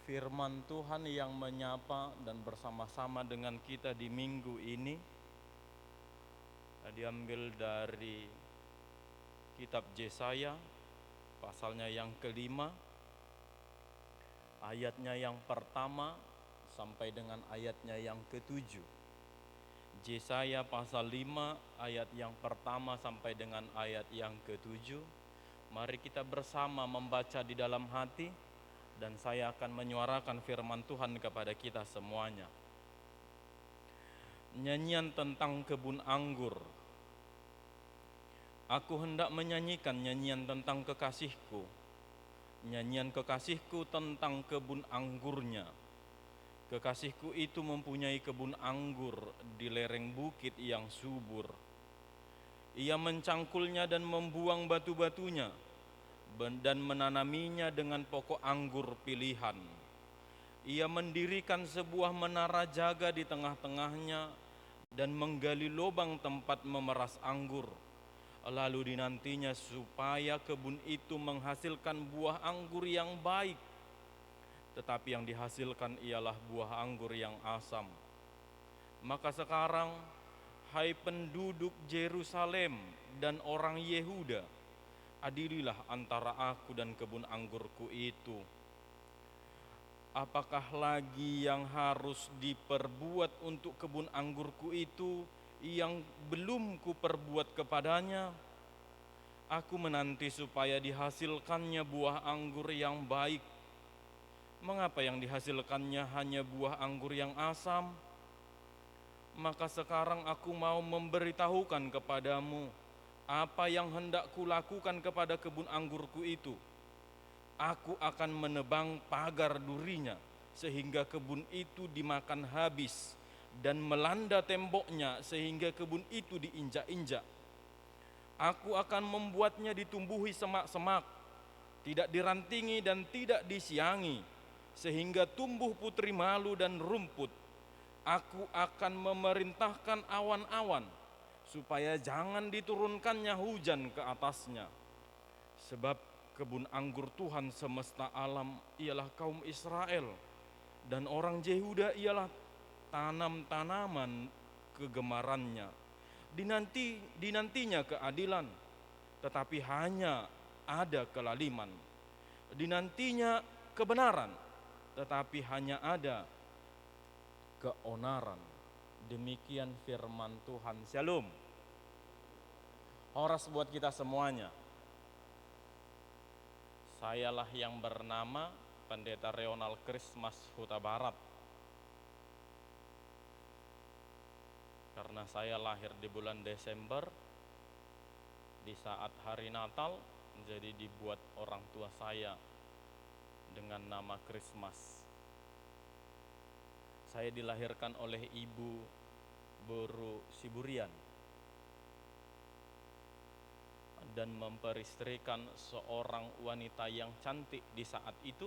Firman Tuhan yang menyapa dan bersama-sama dengan kita di minggu ini diambil dari kitab Yesaya, pasalnya yang kelima, ayatnya yang pertama sampai dengan ayatnya yang ketujuh. Yesaya pasal 5 ayat yang pertama sampai dengan ayat yang ketujuh. Mari kita bersama membaca di dalam hati, dan saya akan menyuarakan firman Tuhan kepada kita semuanya. Nyanyian tentang kebun anggur. Aku hendak menyanyikan nyanyian tentang kekasihku, nyanyian kekasihku tentang kebun anggurnya. Kekasihku itu mempunyai kebun anggur di lereng bukit yang subur. Ia mencangkulnya dan membuang batu-batunya, dan menanaminya dengan pokok anggur pilihan. Ia mendirikan sebuah menara jaga di tengah-tengahnya dan menggali lubang tempat memeras anggur. Lalu dinantinya supaya kebun itu menghasilkan buah anggur yang baik, tetapi yang dihasilkan ialah buah anggur yang asam. Maka sekarang, hai penduduk Yerusalem dan orang Yehuda, adililah antara aku dan kebun anggurku itu. Apakah lagi yang harus diperbuat untuk kebun anggurku itu yang belum kuperbuat kepadanya? Aku menanti supaya dihasilkannya buah anggur yang baik. Mengapa yang dihasilkannya hanya buah anggur yang asam? Maka sekarang aku mau memberitahukan kepadamu apa yang hendak kulakukan kepada kebun anggurku itu. Aku akan menebang pagar durinya sehingga kebun itu dimakan habis, dan melanda temboknya sehingga kebun itu diinjak-injak. Aku akan membuatnya ditumbuhi semak-semak, tidak dirantingi dan tidak disiangi, sehingga tumbuh putri malu dan rumput. Aku akan memerintahkan awan-awan supaya jangan diturunkannya hujan ke atasnya. Sebab kebun anggur Tuhan semesta alam ialah kaum Israel, dan orang Yehuda ialah tanam-tanaman kegemarannya. Dinantinya keadilan, tetapi hanya ada kelaliman. Dinantinya kebenaran, tetapi hanya ada keonaran. Demikian firman Tuhan. Shalom. Horas buat kita semuanya. Sayalah yang bernama Pendeta Ronald Christmas Huta Barat. Karena saya lahir di bulan Desember, di saat hari Natal, jadi dibuat orang tua saya dengan nama Christmas. Saya dilahirkan oleh ibu Boru Siburian dan memperistrikan seorang wanita yang cantik di saat itu.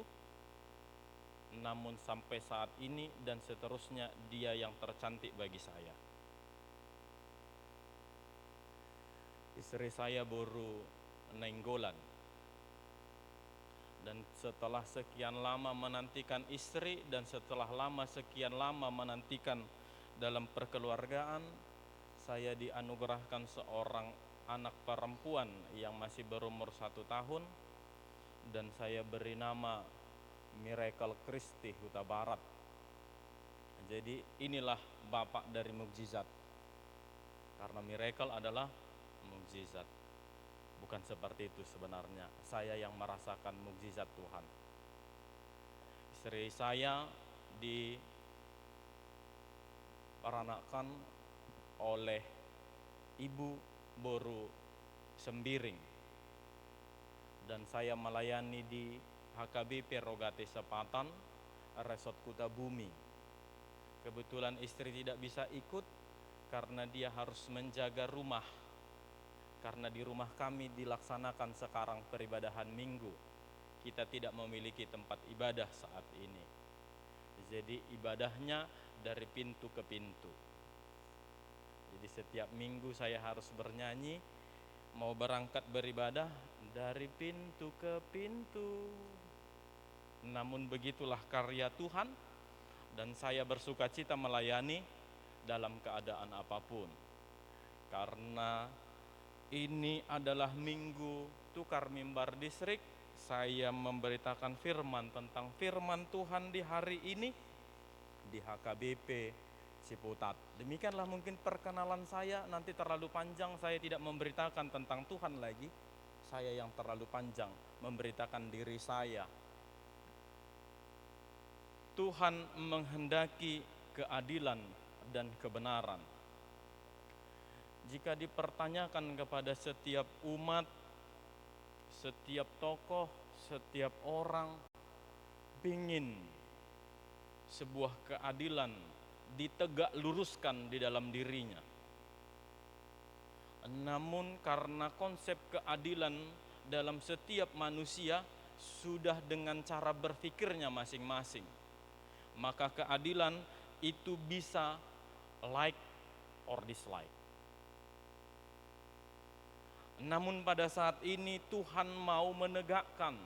Namun sampai saat ini dan seterusnya, dia yang tercantik bagi saya. Istri saya Boru Nenggolan. Dan setelah sekian lama menantikan istri, dan setelah sekian lama menantikan dalam perkeluargaan, saya dianugerahkan seorang anak perempuan yang masih berumur 1 tahun, dan saya beri nama Miracle Christi Huta Barat. Jadi inilah bapak dari mukjizat, karena miracle adalah mukjizat. Bukan seperti itu sebenarnya, saya yang merasakan mukjizat Tuhan. Istri saya diperanakan oleh Ibu Boru Sembiring, dan saya melayani di HKBP Rogate Sepatan, Resort Kutabumi. Kebetulan istri tidak bisa ikut karena dia harus menjaga rumah, karena di rumah kami dilaksanakan sekarang peribadahan minggu. Kita tidak memiliki tempat ibadah saat ini, jadi ibadahnya dari pintu ke pintu. Jadi setiap minggu saya harus bernyanyi, mau berangkat beribadah dari pintu ke pintu, Namun begitulah karya Tuhan, dan saya bersukacita melayani dalam keadaan apapun. Karena ini adalah minggu tukar mimbar distrik, saya memberitakan firman tentang firman Tuhan di hari ini di HKBP Ciputat. Demikianlah mungkin perkenalan saya, nanti terlalu panjang saya tidak memberitakan tentang Tuhan lagi. Saya yang terlalu panjang memberitakan diri saya. Tuhan menghendaki keadilan dan kebenaran. Jika dipertanyakan kepada setiap umat, setiap tokoh, setiap orang ingin sebuah keadilan ditegak luruskan di dalam dirinya. Namun karena konsep keadilan dalam setiap manusia sudah dengan cara berpikirnya masing-masing, maka keadilan itu bisa like or dislike. Namun pada saat ini Tuhan mau menegakkan,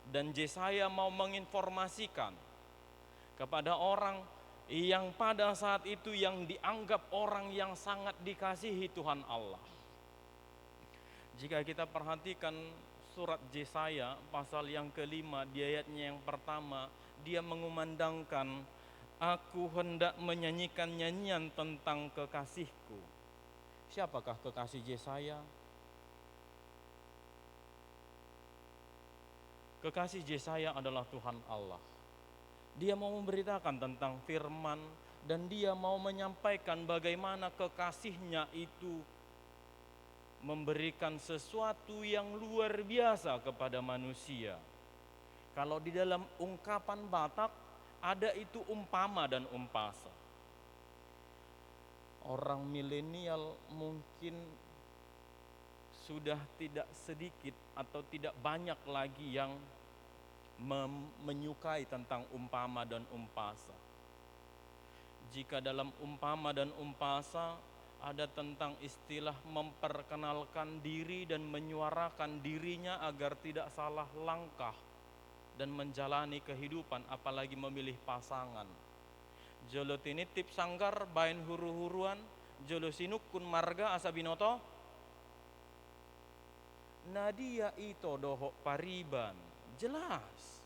dan Yesaya mau menginformasikan kepada orang yang pada saat itu yang dianggap orang yang sangat dikasihi Tuhan Allah. Jika kita perhatikan surat Yesaya pasal yang kelima di ayatnya yang pertama, dia mengumandangkan, aku hendak menyanyikan nyanyian tentang kekasihku. Siapakah kekasih Yesaya? Kekasih Yesaya adalah Tuhan Allah. Dia mau memberitakan tentang firman, dan dia mau menyampaikan bagaimana kekasihnya itu memberikan sesuatu yang luar biasa kepada manusia. Kalau di dalam ungkapan Batak ada itu umpama dan umpasa. Orang milenial mungkin sudah tidak sedikit atau tidak banyak lagi yang menyukai tentang umpama dan umpasa. Jika dalam umpama dan umpasa ada tentang istilah memperkenalkan diri dan menyuarakan dirinya agar tidak salah langkah dan menjalani kehidupan, apalagi memilih pasangan. Jolo tinitip sanggar bain huru-huruan, jolo sinukun marga asabinoto, nadia ito dohok pariban. Jelas.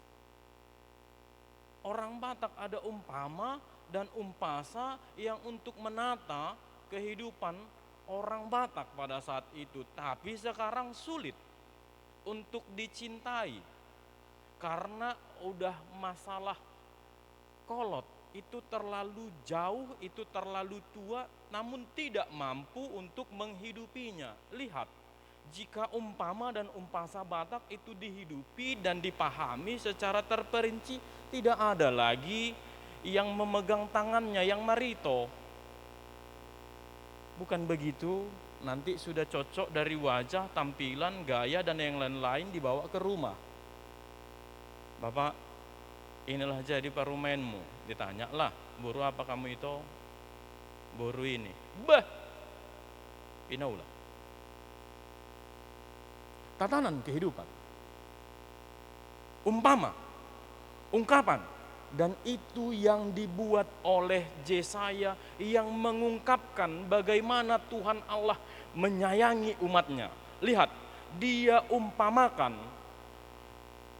Orang Batak ada umpama dan umpasa yang untuk menata kehidupan orang Batak pada saat itu. Tapi sekarang sulit untuk dicintai karena udah masalah kolot. Itu terlalu jauh, itu terlalu tua, namun tidak mampu untuk menghidupinya. Lihat. Jika umpama dan umpasa Batak itu dihidupi dan dipahami secara terperinci, tidak ada lagi yang memegang tangannya, yang marito. Bukan begitu, nanti sudah cocok dari wajah, tampilan, gaya, dan yang lain-lain dibawa ke rumah. Bapak, inilah jadi parumenmu. Ditanyalah, buru apa kamu itu? Buru ini. Bah, pinaulah. Tatanan kehidupan, umpama, ungkapan, dan itu yang dibuat oleh Yesaya yang mengungkapkan bagaimana Tuhan Allah menyayangi umatnya. Lihat, dia umpamakan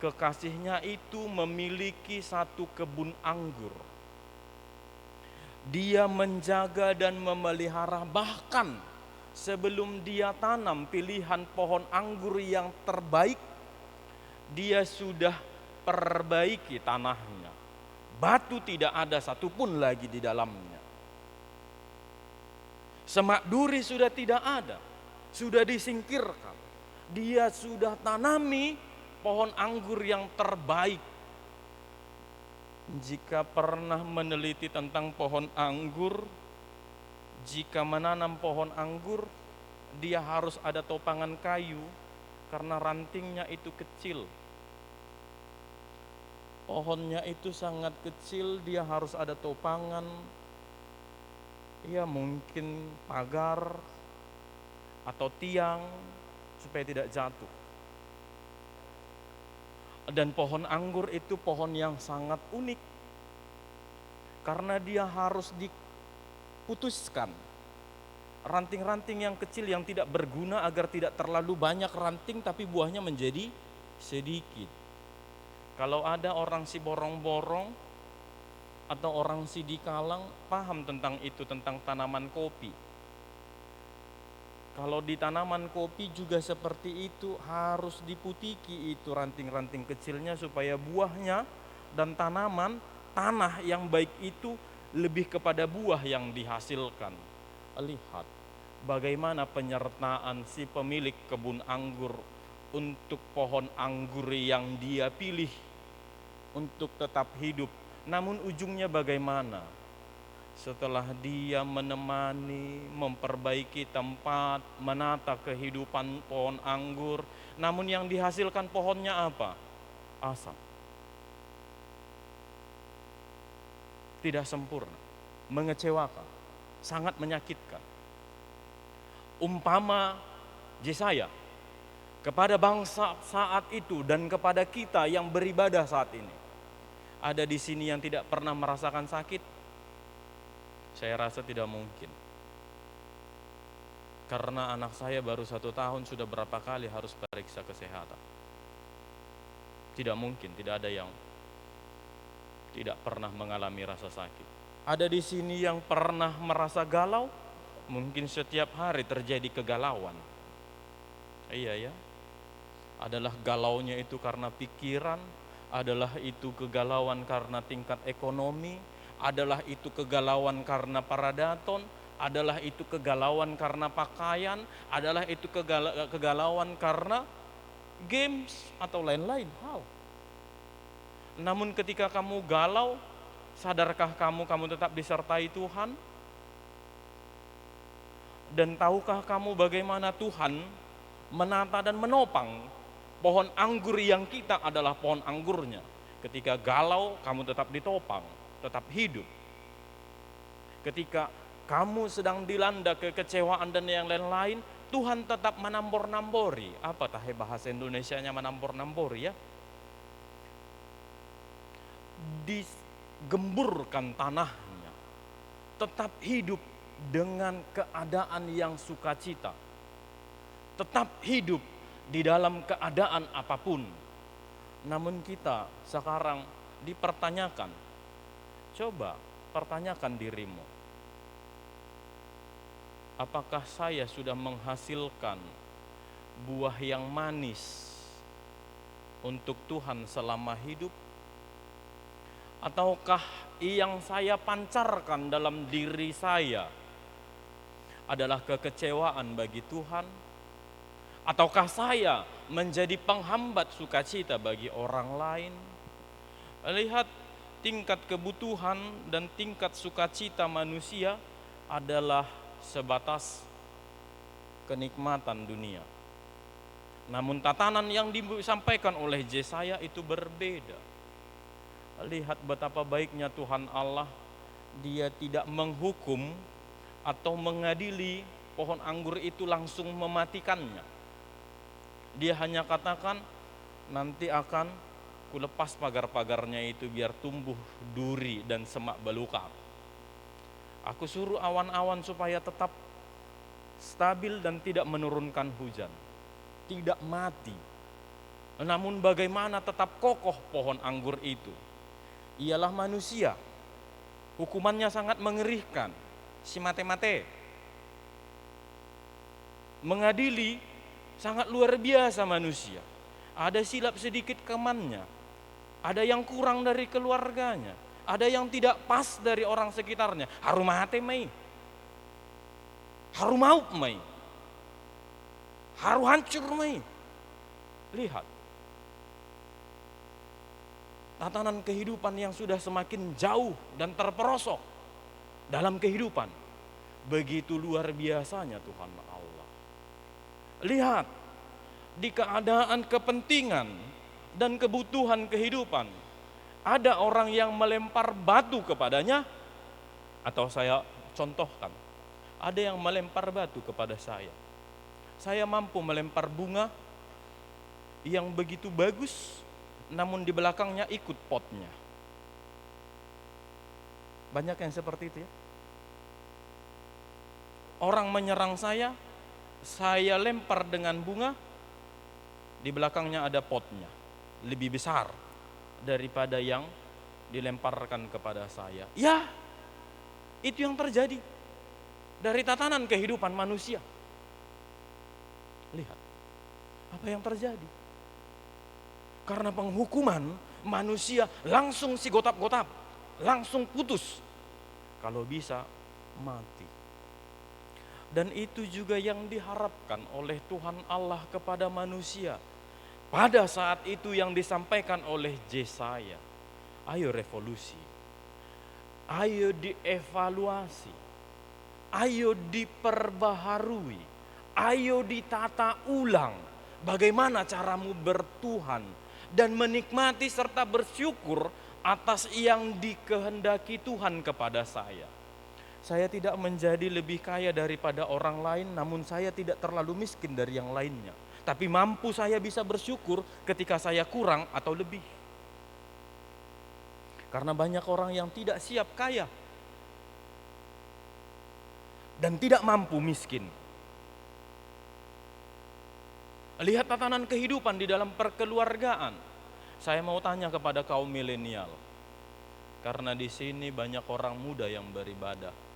kekasihnya itu memiliki satu kebun anggur. Dia menjaga dan memelihara, bahkan sebelum dia tanam pilihan pohon anggur yang terbaik, dia sudah perbaiki tanahnya. Batu tidak ada satupun lagi di dalamnya. Semak duri sudah tidak ada, sudah disingkirkan. Dia sudah tanami pohon anggur yang terbaik. Jika pernah meneliti tentang pohon anggur, jika menanam pohon anggur, dia harus ada topangan kayu karena rantingnya itu kecil. Pohonnya itu sangat kecil, dia harus ada topangan, ya mungkin pagar atau tiang supaya tidak jatuh. Dan pohon anggur itu pohon yang sangat unik, karena dia harus diputuskan ranting-ranting yang kecil yang tidak berguna agar tidak terlalu banyak ranting tapi buahnya menjadi sedikit. Kalau ada orang si borong-borong atau orang si dikalang paham tentang itu, tentang tanaman kopi. Kalau di tanaman kopi juga seperti itu, harus diputiki itu ranting-ranting kecilnya supaya buahnya dan tanah yang baik itu lebih kepada buah yang dihasilkan. Lihat bagaimana penyertaan si pemilik kebun anggur untuk pohon anggur yang dia pilih untuk tetap hidup. Namun ujungnya bagaimana? Setelah dia menemani, memperbaiki tempat, menata kehidupan pohon anggur, namun yang dihasilkan pohonnya apa? Asap. Tidak sempurna, mengecewakan, sangat menyakitkan. Umpama Yesaya kepada bangsa saat itu dan kepada kita yang beribadah saat ini. Ada di sini yang tidak pernah merasakan sakit? Saya rasa tidak mungkin. Karena anak saya baru 1 tahun sudah berapa kali harus periksa kesehatan. Tidak mungkin, tidak ada yang tidak pernah mengalami rasa sakit. Ada di sini yang pernah merasa galau? Mungkin setiap hari terjadi kegalauan. Iya ya. Adalah galaunya itu karena pikiran, adalah itu kegalauan karena tingkat ekonomi, adalah itu kegalauan karena paradaton, adalah itu kegalauan karena pakaian, adalah itu kegalauan karena games atau lain-lain hal. Namun ketika kamu galau, sadarkah kamu tetap disertai Tuhan? Dan tahukah kamu bagaimana Tuhan menata dan menopang pohon anggur yang kita adalah pohon anggurnya. Ketika galau, kamu tetap ditopang, tetap hidup. Ketika kamu sedang dilanda kekecewaan dan yang lain-lain, Tuhan tetap menambor-nambori. Apa tahe bahasa Indonesianya menambor-nambori ya? Digemburkan tanahnya, tetap hidup dengan keadaan yang sukacita, tetap hidup di dalam keadaan apapun. Namun kita sekarang dipertanyakan, coba pertanyakan dirimu, apakah saya sudah menghasilkan buah yang manis untuk Tuhan selama hidup? Ataukah yang saya pancarkan dalam diri saya adalah kekecewaan bagi Tuhan? Ataukah saya menjadi penghambat sukacita bagi orang lain? Lihat, tingkat kebutuhan dan tingkat sukacita manusia adalah sebatas kenikmatan dunia. Namun tatanan yang disampaikan oleh Yesaya itu berbeda. Lihat betapa baiknya Tuhan Allah, Dia tidak menghukum atau mengadili pohon anggur itu langsung mematikannya. Dia hanya katakan, nanti akan kulepas pagar-pagarnya itu biar tumbuh duri dan semak belukar. Aku suruh awan-awan supaya tetap stabil dan tidak menurunkan hujan, tidak mati. Namun bagaimana tetap kokoh pohon anggur itu? Ialah manusia. Hukumannya sangat mengerikan. Si mate-mate mengadili sangat luar biasa manusia. Ada silap sedikit kemannya, ada yang kurang dari keluarganya, ada yang tidak pas dari orang sekitarnya. Haru mate mai, haru maup mai, haru hancur mai. Lihat, tatanan kehidupan yang sudah semakin jauh dan terperosok dalam kehidupan. Begitu luar biasanya Tuhan Allah. Lihat, di keadaan kepentingan dan kebutuhan kehidupan, ada orang yang melempar batu kepadanya, atau saya contohkan, ada yang melempar batu kepada saya. Saya mampu melempar bunga yang begitu bagus, namun di belakangnya ikut potnya. Banyak yang seperti itu ya. Orang menyerang saya lempar dengan bunga, di belakangnya ada potnya, lebih besar daripada yang dilemparkan kepada saya. Ya, itu yang terjadi dari tatanan kehidupan manusia. Lihat apa yang terjadi. Karena penghukuman, manusia langsung si gotap-gotap, langsung putus. Kalau bisa mati. Dan itu juga yang diharapkan oleh Tuhan Allah kepada manusia. Pada saat itu yang disampaikan oleh Yesaya. Ayo revolusi. Ayo dievaluasi. Ayo diperbaharui. Ayo ditata ulang. Bagaimana caramu bertuhan dan menikmati serta bersyukur atas yang dikehendaki Tuhan kepada saya. Saya tidak menjadi lebih kaya daripada orang lain, namun saya tidak terlalu miskin dari yang lainnya. Tapi mampu saya bisa bersyukur ketika saya kurang atau lebih. Karena banyak orang yang tidak siap kaya dan tidak mampu miskin. Lihat tatanan kehidupan di dalam perkeluargaan. Saya mau tanya kepada kaum milenial, karena di sini banyak orang muda yang beribadah.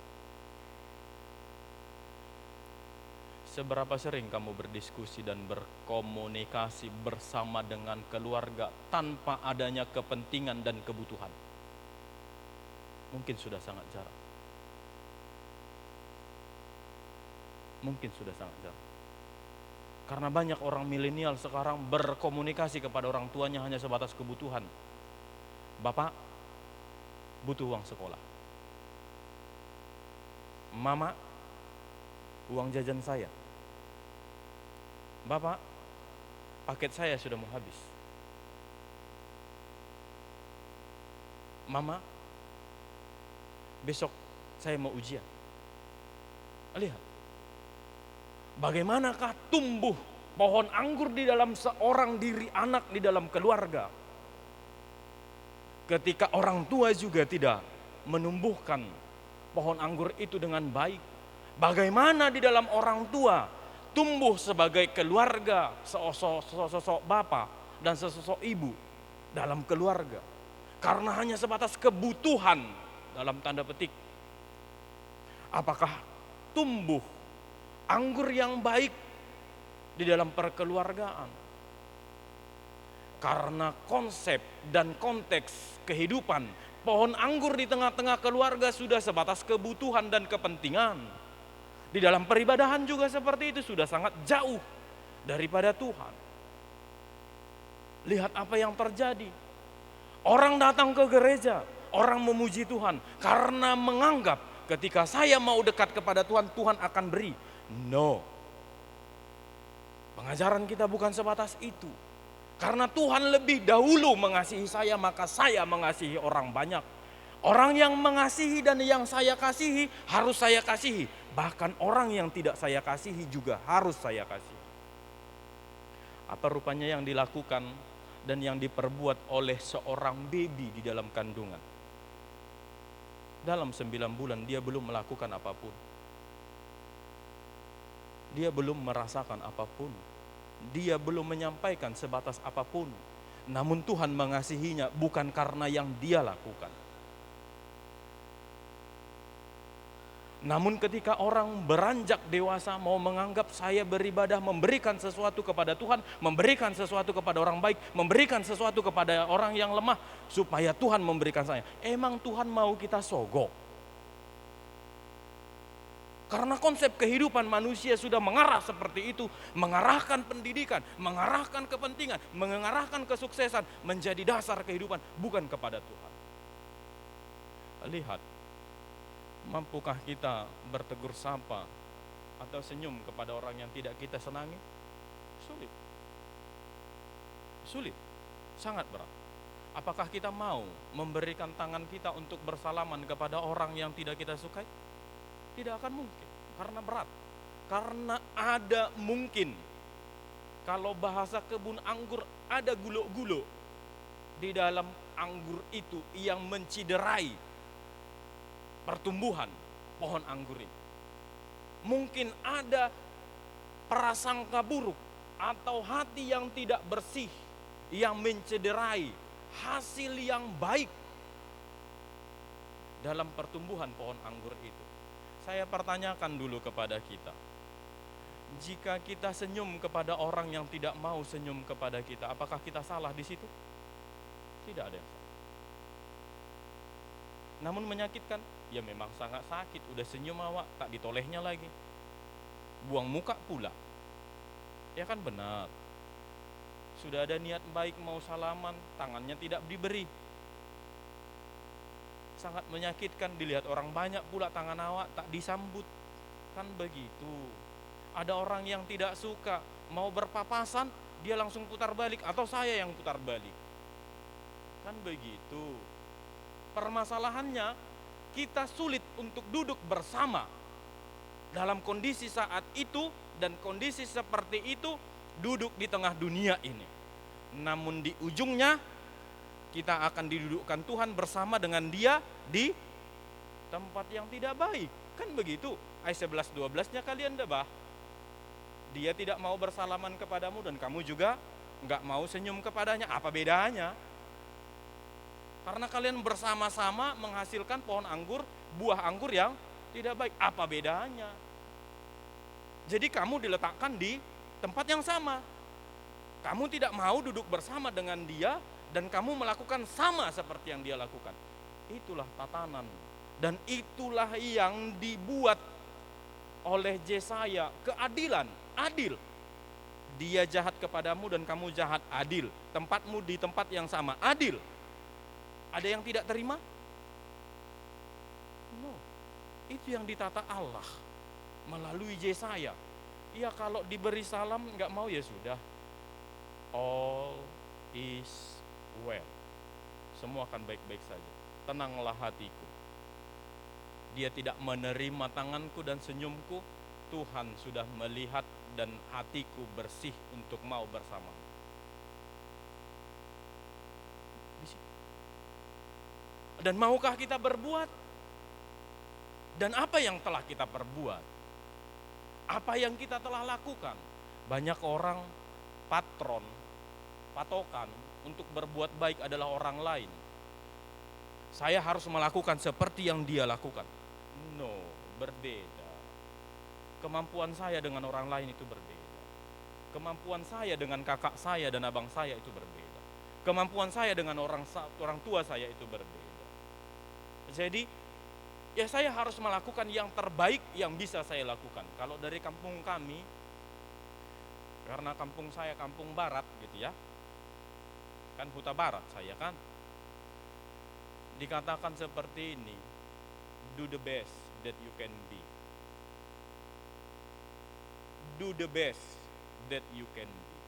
Seberapa sering kamu berdiskusi dan berkomunikasi bersama dengan keluarga tanpa adanya kepentingan dan kebutuhan? Mungkin sudah sangat jarang. Mungkin sudah sangat jarang. Karena banyak orang milenial sekarang berkomunikasi kepada orang tuanya hanya sebatas kebutuhan. Bapak butuh uang sekolah. Mama, uang jajan saya. Bapak, paket saya sudah mau habis. Mama, besok saya mau ujian. Lihat, bagaimanakah tumbuh pohon anggur di dalam seorang diri anak di dalam keluarga, ketika orang tua juga tidak menumbuhkan pohon anggur itu dengan baik. Bagaimana di dalam orang tua tumbuh sebagai keluarga, sosok bapak dan sosok ibu dalam keluarga, karena hanya sebatas kebutuhan dalam tanda petik. Apakah tumbuh anggur yang baik di dalam perkeluargaan? Karena konsep dan konteks kehidupan pohon anggur di tengah-tengah keluarga sudah sebatas kebutuhan dan kepentingan. Di dalam peribadahan juga seperti itu, sudah sangat jauh daripada Tuhan. Lihat apa yang terjadi. Orang datang ke gereja, orang memuji Tuhan karena menganggap ketika saya mau dekat kepada Tuhan, Tuhan akan beri. No. Pengajaran kita bukan sebatas itu. Karena Tuhan lebih dahulu mengasihi saya, maka saya mengasihi orang banyak. Orang yang mengasihi dan yang saya kasihi harus saya kasihi. Bahkan orang yang tidak saya kasihi juga harus saya kasihi. Apa rupanya yang dilakukan dan yang diperbuat oleh seorang baby di dalam kandungan? Dalam 9 bulan dia belum melakukan apapun. Dia belum merasakan apapun. Dia belum menyampaikan sebatas apapun. Namun Tuhan mengasihinya bukan karena yang dia lakukan. Namun ketika orang beranjak dewasa mau menganggap saya beribadah, memberikan sesuatu kepada Tuhan, memberikan sesuatu kepada orang baik, memberikan sesuatu kepada orang yang lemah, supaya Tuhan memberikan saya. Emang Tuhan mau kita sogok? Karena konsep kehidupan manusia sudah mengarah seperti itu, mengarahkan pendidikan, mengarahkan kepentingan, mengarahkan kesuksesan menjadi dasar kehidupan, bukan kepada Tuhan. Lihat, mampukah kita bertegur sapa atau senyum kepada orang yang tidak kita senangi? Sulit. Sulit, sangat berat. Apakah kita mau memberikan tangan kita untuk bersalaman kepada orang yang tidak kita sukai? Tidak akan mungkin, karena berat. Karena ada mungkin, kalau bahasa kebun anggur ada gulo-gulo. di dalam anggur itu yang menciderai pertumbuhan pohon anggur itu. Mungkin ada prasangka buruk atau hati yang tidak bersih yang mencederai hasil yang baik dalam pertumbuhan pohon anggur itu. Saya pertanyakan dulu kepada kita, jika kita senyum kepada orang yang tidak mau senyum kepada kita, apakah kita salah di situ? Tidak ada yang salah. Namun menyakitkan, ya memang sangat sakit. Udah senyum awak, tak ditolehnya lagi, buang muka pula. Ya kan benar. Sudah ada niat baik mau salaman, tangannya tidak diberi. Sangat menyakitkan dilihat orang banyak pula tangan awak tak disambut. Kan begitu. Ada orang yang tidak suka mau berpapasan, dia langsung putar balik atau saya yang putar balik. Kan begitu. Permasalahannya kita sulit untuk duduk bersama dalam kondisi saat itu dan kondisi seperti itu, duduk di tengah dunia ini. Namun di ujungnya kita akan didudukkan Tuhan bersama dengan Dia di tempat yang tidak baik. Kan begitu. Ayat 11-12-nya kalian debah. Dia tidak mau bersalaman kepadamu dan kamu juga gak mau senyum kepadanya. Apa bedanya? Karena kalian bersama-sama menghasilkan pohon anggur, buah anggur yang tidak baik. Apa bedanya? Jadi kamu diletakkan di tempat yang sama. Kamu tidak mau duduk bersama dengan dia dan kamu melakukan sama seperti yang dia lakukan. Itulah tatanan. Dan itulah yang dibuat oleh Yesaya, keadilan, adil. Dia jahat kepadamu dan kamu jahat, adil. Tempatmu di tempat yang sama, adil. Ada yang tidak terima? No. Itu yang ditata Allah melalui Yesaya. Ya kalau diberi salam nggak mau ya sudah. All is well. Semua akan baik-baik saja. Tenanglah hatiku. Dia tidak menerima tanganku dan senyumku. Tuhan sudah melihat dan hatiku bersih untuk mau bersamamu. Dan maukah kita berbuat? Dan apa yang telah kita perbuat? Apa yang kita telah lakukan? Banyak orang patokan untuk berbuat baik adalah orang lain. Saya harus melakukan seperti yang dia lakukan. No, berbeda. Kemampuan saya dengan orang lain itu berbeda. Kemampuan saya dengan kakak saya dan abang saya itu berbeda. Kemampuan saya dengan orang tua saya itu berbeda. Jadi ya saya harus melakukan yang terbaik yang bisa saya lakukan. Kalau dari kampung kami, karena kampung saya kampung barat gitu ya, kan Huta Barat saya kan, dikatakan seperti ini, do the best that you can be. Do the best that you can be.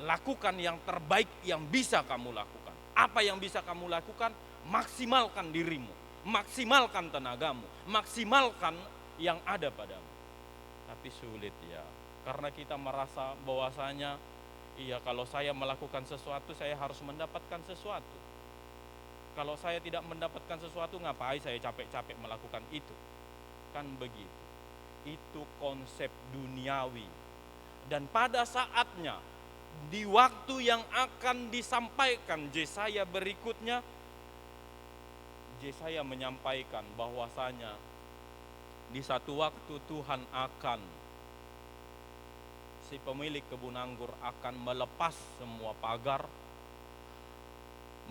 Lakukan yang terbaik yang bisa kamu lakukan. Apa yang bisa kamu lakukan, maksimalkan dirimu. Maksimalkan tenagamu, maksimalkan yang ada padamu. Tapi sulit ya, karena kita merasa bahwasanya iya kalau saya melakukan sesuatu saya harus mendapatkan sesuatu. Kalau saya tidak mendapatkan sesuatu, ngapain saya capek-capek melakukan itu? Kan begitu. Itu konsep duniawi. Dan pada saatnya, di waktu yang akan disampaikan Yesaya berikutnya, Yesaya menyampaikan bahwasanya di satu waktu Tuhan akan, si pemilik kebun anggur akan melepas semua pagar,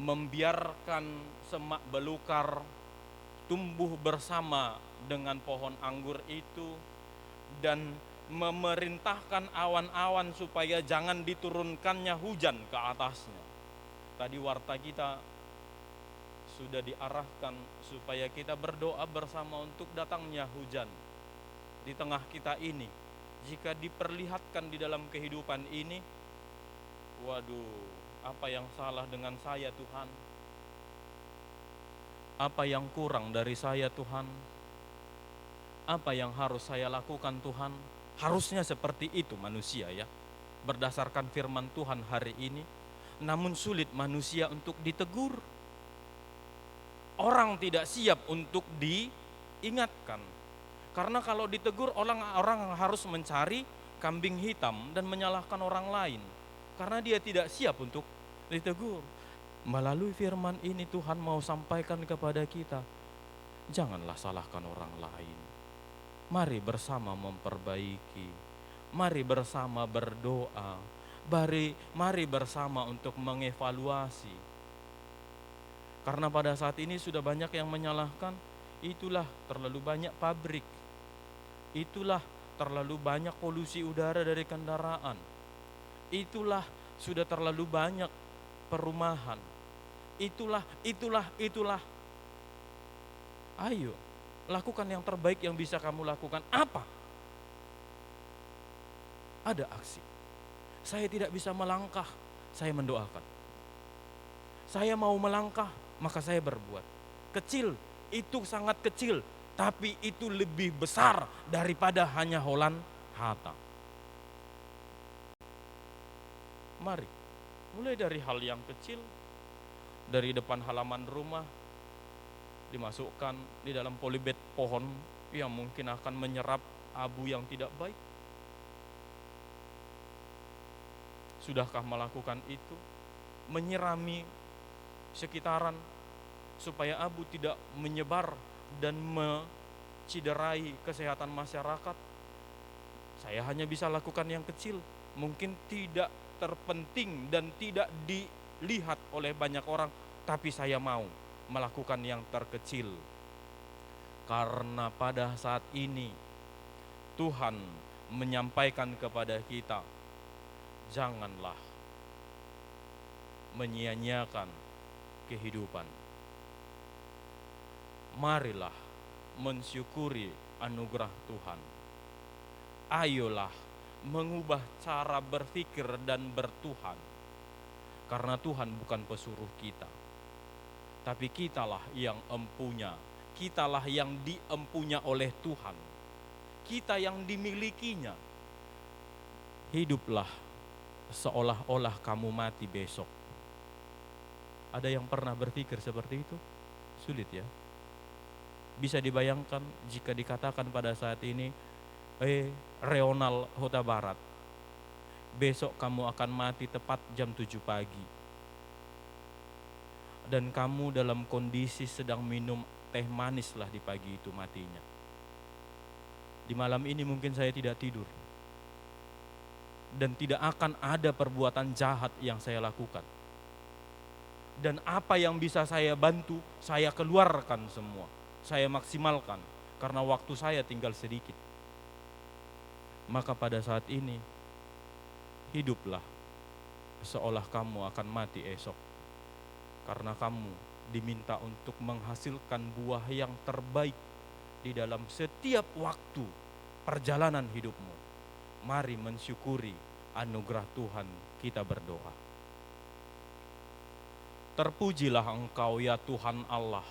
membiarkan semak belukar tumbuh bersama dengan pohon anggur itu, dan memerintahkan awan-awan supaya jangan diturunkannya hujan ke atasnya. Tadi warta kita sudah diarahkan supaya kita berdoa bersama untuk datangnya hujan di tengah kita ini. Jika diperlihatkan di dalam kehidupan ini, waduh, apa yang salah dengan saya Tuhan? Apa yang kurang dari saya Tuhan? Apa yang harus saya lakukan Tuhan? Harusnya seperti itu manusia ya, berdasarkan firman Tuhan hari ini. namun sulit manusia untuk ditegur. Orang tidak siap untuk diingatkan. Karena kalau ditegur orang harus mencari kambing hitam dan menyalahkan orang lain. Karena dia tidak siap untuk ditegur. Melalui firman ini Tuhan mau sampaikan kepada kita, janganlah salahkan orang lain. Mari bersama memperbaiki. Mari bersama berdoa. Mari bersama untuk mengevaluasi. Karena pada saat ini sudah banyak yang menyalahkan, itulah terlalu banyak pabrik, itulah terlalu banyak polusi udara dari kendaraan, itulah sudah terlalu banyak perumahan, itulah. Ayo, lakukan yang terbaik yang bisa kamu lakukan. Apa? Ada aksi. Saya tidak bisa melangkah, saya mendoakan. Saya mau melangkah, maka saya berbuat. Kecil, itu sangat kecil, tapi itu lebih besar daripada hanya holan harta. Mari, mulai dari hal yang kecil, dari depan halaman rumah, dimasukkan di dalam polybag pohon yang mungkin akan menyerap abu yang tidak baik. Sudahkah melakukan itu? Menyirami sekitaran supaya abu tidak menyebar dan menciderai kesehatan masyarakat. Saya hanya bisa lakukan yang kecil, mungkin tidak terpenting dan tidak dilihat oleh banyak orang, tapi saya mau melakukan yang terkecil. Karena pada saat ini Tuhan menyampaikan kepada kita, janganlah menyia-nyiakan kehidupan. Marilah mensyukuri anugerah Tuhan. Ayolah mengubah cara berpikir dan bertuhan. Karena Tuhan bukan pesuruh kita, tapi kitalah yang empunya. Kitalah yang diempunya oleh Tuhan. Kita yang dimilikinya. Hiduplah seolah-olah kamu mati besok. Ada yang pernah berpikir seperti itu? Sulit ya. Bisa dibayangkan jika dikatakan pada saat ini, Reonal Huta Barat, besok kamu akan mati tepat jam 7 pagi. Dan kamu dalam kondisi sedang minum teh manis lah di pagi itu matinya. Di malam ini mungkin saya tidak tidur. Dan tidak akan ada perbuatan jahat yang saya lakukan. Dan apa yang bisa saya bantu, saya keluarkan semua. Saya maksimalkan, karena waktu saya tinggal sedikit. Maka pada saat ini, hiduplah seolah kamu akan mati esok. Karena kamu diminta untuk menghasilkan buah yang terbaik di dalam setiap waktu perjalanan hidupmu. Mari mensyukuri anugerah Tuhan, kita berdoa. Terpujilah Engkau ya Tuhan Allah,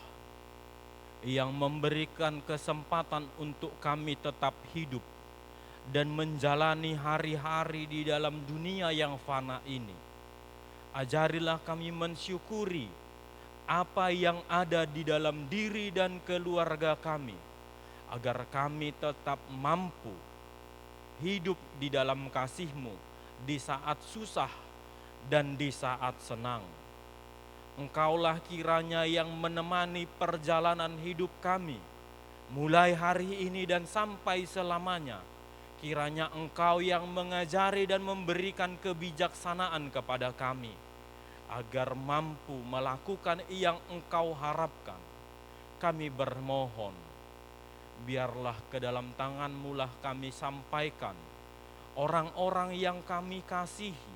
yang memberikan kesempatan untuk kami tetap hidup dan menjalani hari-hari di dalam dunia yang fana ini. Ajarilah kami mensyukuri apa yang ada di dalam diri dan keluarga kami, agar kami tetap mampu hidup di dalam kasih-Mu di saat susah dan di saat senang. Engkaulah kiranya yang menemani perjalanan hidup kami, mulai hari ini dan sampai selamanya. Kiranya Engkau yang mengajari dan memberikan kebijaksanaan kepada kami, agar mampu melakukan yang Engkau harapkan. Kami bermohon, biarlah ke dalam tangan-Mu lah kami sampaikan orang-orang yang kami kasihi,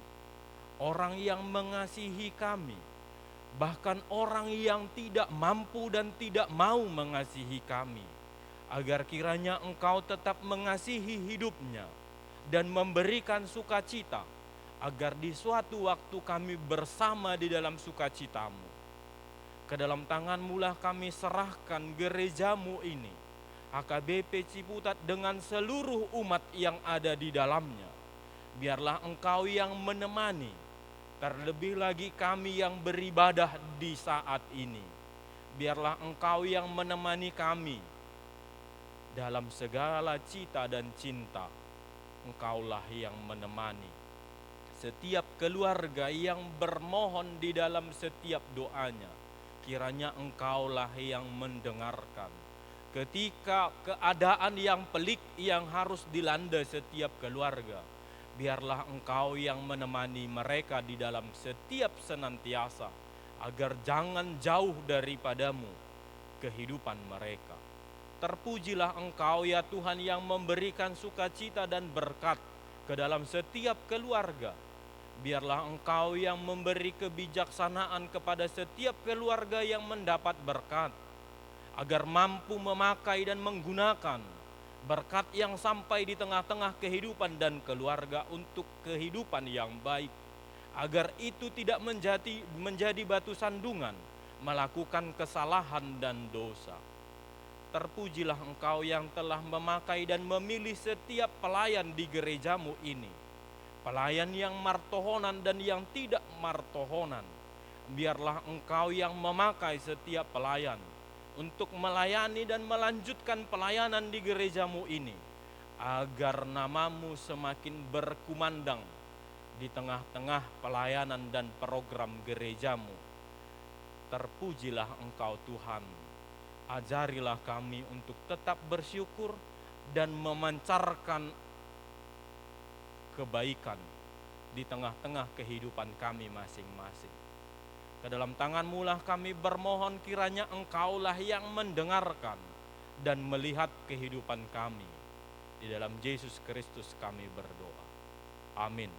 orang yang mengasihi kami, bahkan orang yang tidak mampu dan tidak mau mengasihi kami, agar kiranya Engkau tetap mengasihi hidupnya dan memberikan sukacita, agar di suatu waktu kami bersama di dalam sukacita-Mu. Ke dalam tangan-Mu lah kami serahkan gereja-Mu ini, HKBP Ciputat dengan seluruh umat yang ada di dalamnya. Biarlah Engkau yang menemani, Terlebih lagi kami yang beribadah di saat ini. Biarlah Engkau yang menemani kami dalam segala cita dan cinta. Engkaulah yang menemani setiap keluarga yang bermohon di dalam setiap doanya. Kiranya Engkaulah yang mendengarkan. Ketika keadaan yang pelik yang harus dilanda setiap keluarga, biarlah Engkau yang menemani mereka di dalam setiap senantiasa, agar jangan jauh daripadamu kehidupan mereka. Terpujilah Engkau ya Tuhan yang memberikan sukacita dan berkat ke dalam setiap keluarga. Biarlah Engkau yang memberi kebijaksanaan kepada setiap keluarga yang mendapat berkat, agar mampu memakai dan menggunakan berkat yang sampai di tengah-tengah kehidupan dan keluarga untuk kehidupan yang baik, agar itu tidak menjadi batu sandungan melakukan kesalahan dan dosa. Terpujilah Engkau yang telah memakai dan memilih setiap pelayan di gerejamu ini, pelayan yang martohonan dan yang tidak martohonan. Biarlah Engkau yang memakai setiap pelayan untuk melayani dan melanjutkan pelayanan di gerejamu ini, agar namamu semakin berkumandang di tengah-tengah pelayanan dan program gerejamu. Terpujilah Engkau Tuhan. Ajarilah kami untuk tetap bersyukur dan memancarkan kebaikan di tengah-tengah kehidupan kami masing-masing. Ke dalam tangan-Mu lah kami bermohon, kiranya Engkaulah yang mendengarkan dan melihat kehidupan kami. Di dalam Yesus Kristus kami berdoa. Amin.